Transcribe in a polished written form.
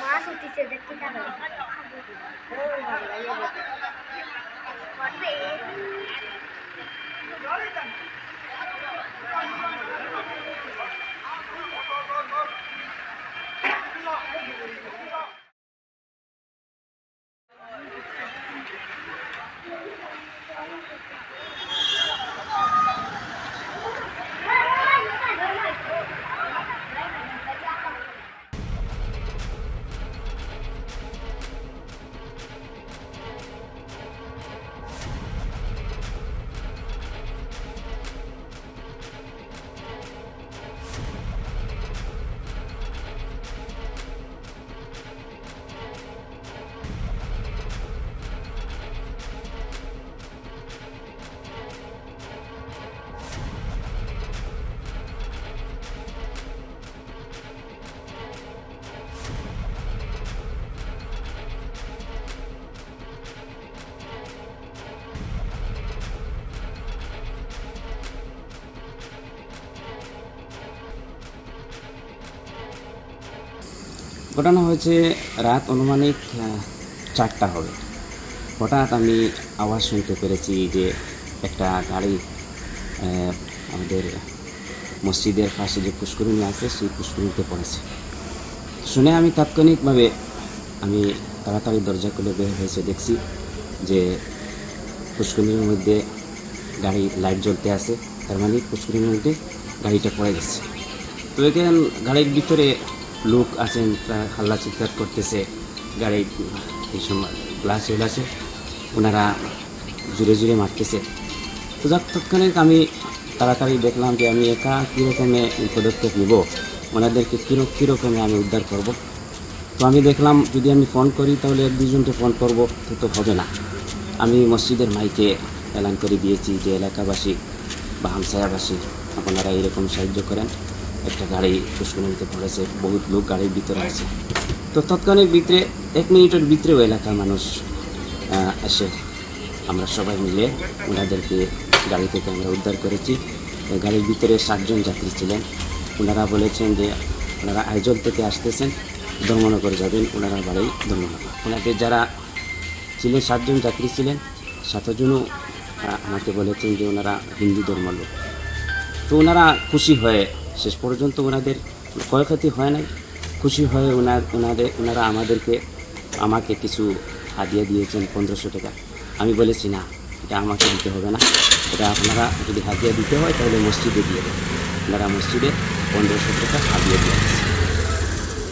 মাছ উঠিছে দেখতে পাবেন। ঘটনা হয়েছে রাত অনুমানিক 4টা হবে। হঠাৎ আমি আওয়াজ শুনতে পেরেছি যে একটা গাড়ি আমাদের মসজিদের পাশে যে পুষ্করিণী আছে সেই পুষ্করিণীতে পড়েছে। শুনে আমি তাৎক্ষণিকভাবে আমি তাড়াতাড়ি দরজা খুলে বের হয়েছে, দেখছি যে পুষ্করিণীর মধ্যে গাড়ি লাইট জ্বলতে আছে, তার মানে পুষ্করিণীর মধ্যে গাড়িটা পড়ে গেছে। তো এখানে গাড়ির ভিতরে লোক আছেন, প্রায় হাল্লা চিৎকার করতেছে, গাড়ি এই সময় গ্লাস আছে, ওনারা জুড়ে জুড়ে মারতেছে। তো তৎক্ষণিক আমি তাড়াতাড়ি দেখলাম যে আমি একা কীরকমে পদক্ষেপ নিব, ওনাদেরকে কীরকমে আমি উদ্ধার করব। তো আমি দেখলাম যদি আমি ফোন করি তাহলে 1-2জনকে ফোন করব, তো হবে না। আমি মসজিদের মাইকে এলান করে দিয়েছি যে এলাকাবাসী বা হামসায়াবাসী আপনারা এইরকম সাহায্য করেন, একটা গাড়ি পুষ্করিণীতে পড়েছে, বহুত লোক গাড়ির ভিতরে আছে। তো তৎক্ষণিক ভিতরে 1 মিনিটের ভিতরেও এলাকার মানুষ এসে আমরা সবাই মিলে ওনাদেরকে গাড়ি থেকে আমরা উদ্ধার করেছি। গাড়ির ভিতরে 7 জন যাত্রী ছিলেন। ওনারা বলেছেন যে ওনারা আইজল থেকে আসতেছেন, ধর্মনগর যাবেন, ওনারা বাড়ি ধর্মনগর। ওনাদের যারা ছিলেন 7 জন যাত্রী ছিলেন, 7 জনও আমাকে বলেছেন যে ওনারা হিন্দু ধর্ম লোক। তো ওনারা খুশি হয়ে শেষ পর্যন্ত ওনাদের ক্ষয়ক্ষতি হয় নাই, খুশি হয়ে ওনারা আমাকে কিছু হাদিয়া দিয়েছেন 1500 টাকা। আমি বলেছি না, এটা আমাকে দিতে হবে না, এটা আপনারা যদি হাদিয়া দিতে হয় তাহলে মসজিদে দিয়ে দেন। ওনারা মসজিদে 1500 টাকা হাদিয়া দিয়েছে।